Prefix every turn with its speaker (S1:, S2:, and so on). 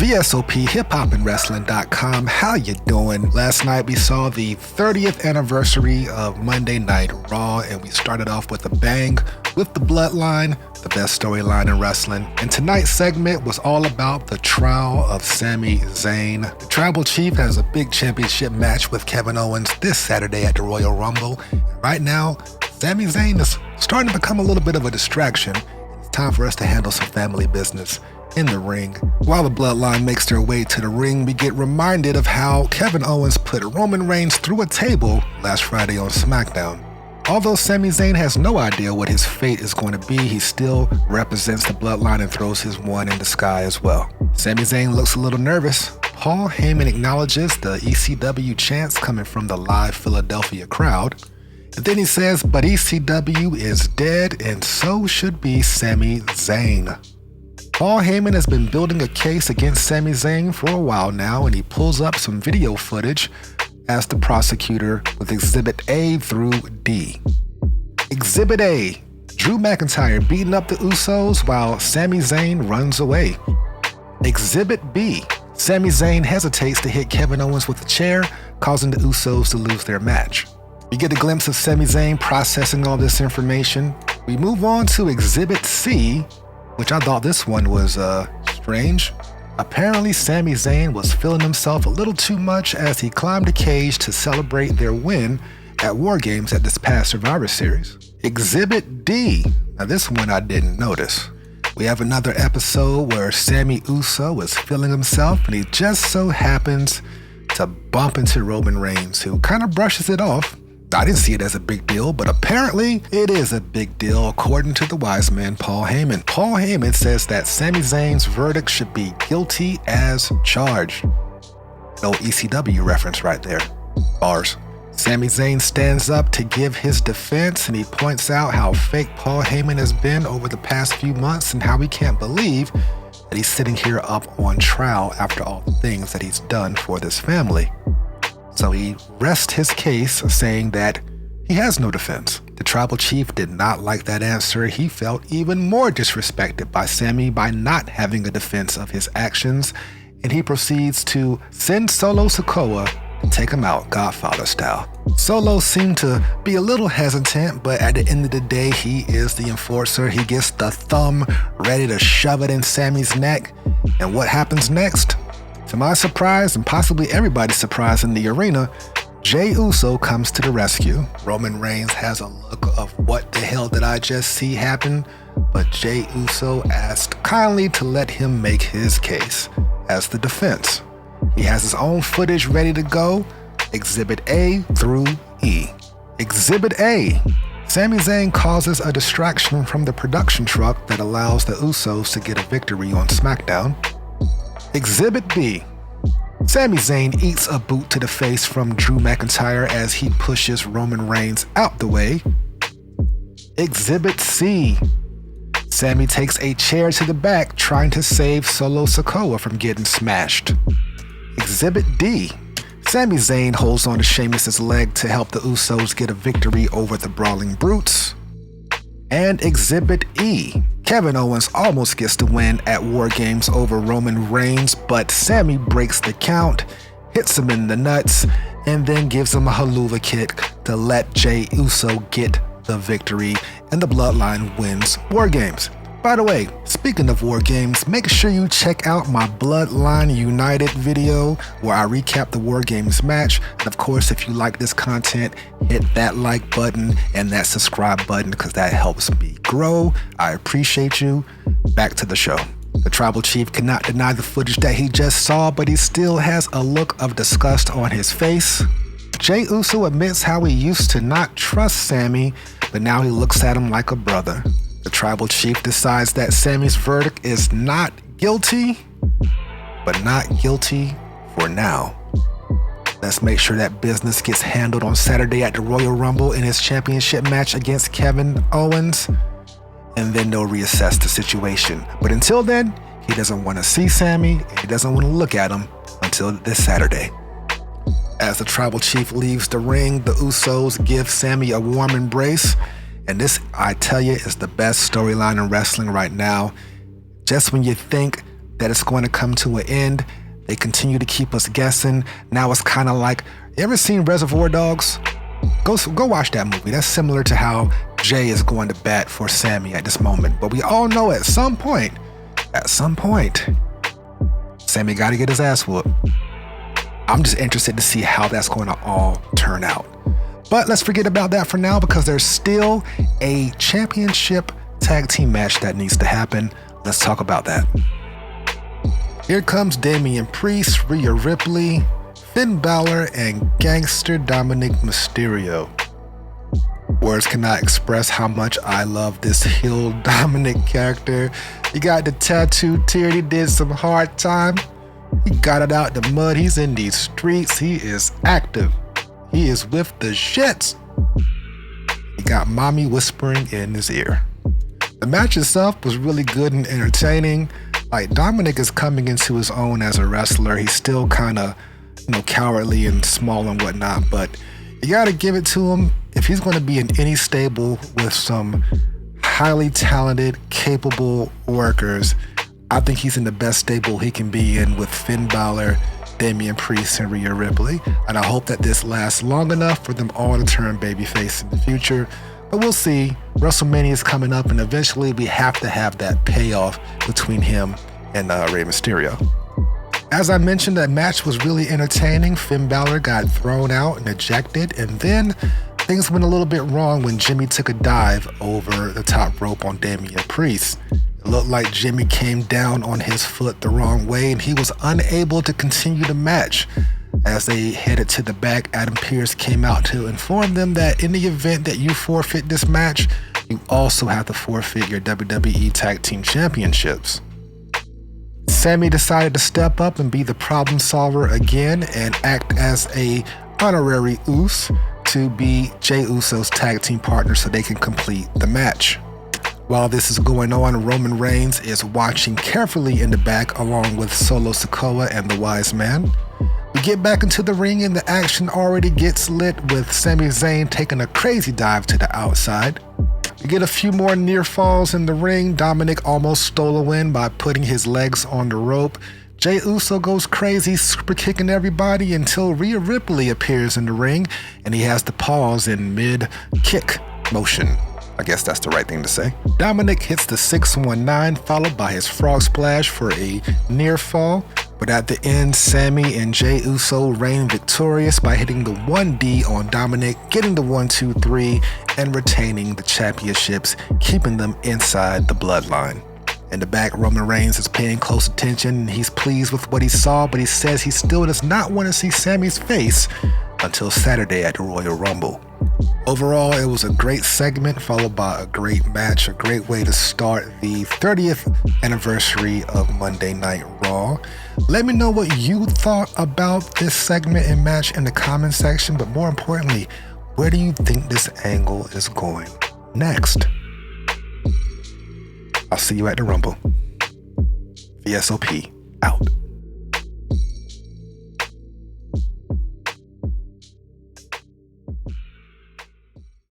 S1: VSOP, hiphopandwrestling.com. How you doing? Last night we saw the 30th anniversary of Monday Night Raw, and we started off with a bang with the Bloodline, the best storyline in wrestling. And tonight's segment was all about the trial of Sami Zayn. The Tribal Chief has a big championship match with Kevin Owens this Saturday at the Royal Rumble. And right now, Sami Zayn is starting to become a little bit of a distraction. It's time for us to handle some family business in the ring. While the Bloodline makes their way to the ring, we get reminded of how Kevin Owens put Roman Reigns through a table last Friday on SmackDown. Although Sami Zayn has no idea what his fate is going to be, he still represents the Bloodline and throws his one in the sky as well. Sami Zayn looks a little nervous. Paul Heyman acknowledges the ECW chants coming from the live Philadelphia crowd. And then he says, but ECW is dead and so should be Sami Zayn. Paul Heyman has been building a case against Sami Zayn for a while now, and he pulls up some video footage as the prosecutor with Exhibit A through D. Exhibit A, Drew McIntyre beating up the Usos while Sami Zayn runs away. Exhibit B, Sami Zayn hesitates to hit Kevin Owens with a chair, causing the Usos to lose their match. We get a glimpse of Sami Zayn processing all this information. We move on to Exhibit C, which I thought this one was strange. Apparently, Sami Zayn was feeling himself a little too much as he climbed a cage to celebrate their win at War Games at this past Survivor Series. Exhibit D. Now this one I didn't notice. We have another episode where Sami Uso is feeling himself and he just so happens to bump into Roman Reigns, who kind of brushes it off. I didn't see it as a big deal, but apparently it is a big deal according to the wise man Paul Heyman. Paul Heyman says that Sami Zayn's verdict should be guilty as charged. No ECW reference right there. Bars. Sami Zayn stands up to give his defense, and he points out how fake Paul Heyman has been over the past few months and how he can't believe that he's sitting here up on trial after all the things that he's done for this family. So he rests his case, saying that he has no defense. The Tribal Chief did not like that answer. He felt even more disrespected by Sami by not having a defense of his actions, and he proceeds to send Solo Sikoa to take him out, Godfather style. Solo seemed to be a little hesitant, but at the end of the day, he is the enforcer. He gets the thumb ready to shove it in Sami's neck, and what happens next? To my surprise, and possibly everybody's surprise in the arena, Jey Uso comes to the rescue. Roman Reigns has a look of what the hell did I just see happen? But Jey Uso asked kindly to let him make his case as the defense. He has his own footage ready to go, Exhibit A through E. Exhibit A. Sami Zayn causes a distraction from the production truck that allows the Usos to get a victory on SmackDown. Exhibit B. Sami Zayn eats a boot to the face from Drew McIntyre as he pushes Roman Reigns out the way. Exhibit C. Sami takes a chair to the back trying to save Solo Sikoa from getting smashed. Exhibit D. Sami Zayn holds on to Sheamus's leg to help the Usos get a victory over the Brawling Brutes. And Exhibit E. Kevin Owens almost gets the win at War Games over Roman Reigns, but Sami breaks the count, hits him in the nuts, and then gives him a haluva kick to let Jey Uso get the victory, and the Bloodline wins War Games. By the way, speaking of War Games, make sure you check out my Bloodline United video where I recap the War Games match. And of course, if you like this content, hit that like button and that subscribe button because that helps me grow. I appreciate you. Back to the show. The Tribal Chief cannot deny the footage that he just saw, but he still has a look of disgust on his face. Jey Uso admits how he used to not trust Sami, but now he looks at him like a brother. The Tribal Chief decides that Sami's verdict is not guilty, but not guilty for now. Let's make sure that business gets handled on Saturday at the Royal Rumble in his championship match against Kevin Owens, and then they'll reassess the situation. But until then, he doesn't want to see Sami, and he doesn't want to look at him until this Saturday. As the Tribal Chief leaves the ring, the Usos give Sami a warm embrace. And this, I tell you, is the best storyline in wrestling right now. Just when you think that it's going to come to an end. They continue to keep us guessing. Now it's kind of like, you ever seen Reservoir Dogs? Go watch that movie. That's similar to how Jay is going to bat for Sami at this moment. But we all know at some point, Sami got to get his ass whooped. I'm just interested to see how that's going to all turn out. But let's forget about that for now because there's still a championship tag team match that needs to happen. Let's talk about that. Here comes Damian Priest, Rhea Ripley, Finn Balor, and Gangster Dominic Mysterio. Words cannot express how much I love this heel Dominic character. He got the tattoo tear, he did some hard time. He got it out the mud, he's in these streets, he is active. He is with the shits. He got mommy whispering in his ear. The match itself was really good and entertaining. Like, Dominic is coming into his own as a wrestler. He's still kind of, cowardly and small and whatnot, but you got to give it to him. If he's going to be in any stable with some highly talented, capable workers, I think he's in the best stable he can be in with Finn Balor, Damian Priest, and Rhea Ripley. And I hope that this lasts long enough for them all to turn babyface in the future. But we'll see. WrestleMania is coming up, and eventually we have to have that payoff between him and Rey Mysterio. As I mentioned, that match was really entertaining. Finn Balor got thrown out and ejected, and then things went a little bit wrong when Jimmy took a dive over the top rope on Damian Priest. It looked like Jimmy came down on his foot the wrong way, and he was unable to continue the match. As they headed to the back, Adam Pearce came out to inform them that in the event that you forfeit this match, you also have to forfeit your WWE Tag Team Championships. Sami decided to step up and be the problem solver again and act as a honorary Uso to be Jey Uso's tag team partner so they can complete the match. While this is going on, Roman Reigns is watching carefully in the back along with Solo Sikoa and the Wise Man. We get back into the ring and the action already gets lit with Sami Zayn taking a crazy dive to the outside. We get a few more near falls in the ring. Dominic almost stole a win by putting his legs on the rope. Jey Uso goes crazy, super kicking everybody until Rhea Ripley appears in the ring and he has to pause in mid-kick motion. I guess that's the right thing to say. Dominic hits the 619 followed by his frog splash for a near fall. But at the end, Sami and Jey Uso reign victorious by hitting the 1D on Dominic, getting the 1-2-3, and retaining the championships, keeping them inside the Bloodline. In the back, Roman Reigns is paying close attention and he's pleased with what he saw, but he says he still does not want to see Sami's face until Saturday at the Royal Rumble. Overall, it was a great segment followed by a great match, a great way to start the 30th anniversary of Monday Night Raw. Let me know what you thought about this segment and match in the comment section, but more importantly, where do you think this angle is going next? I'll see you at the Rumble. VSOP out.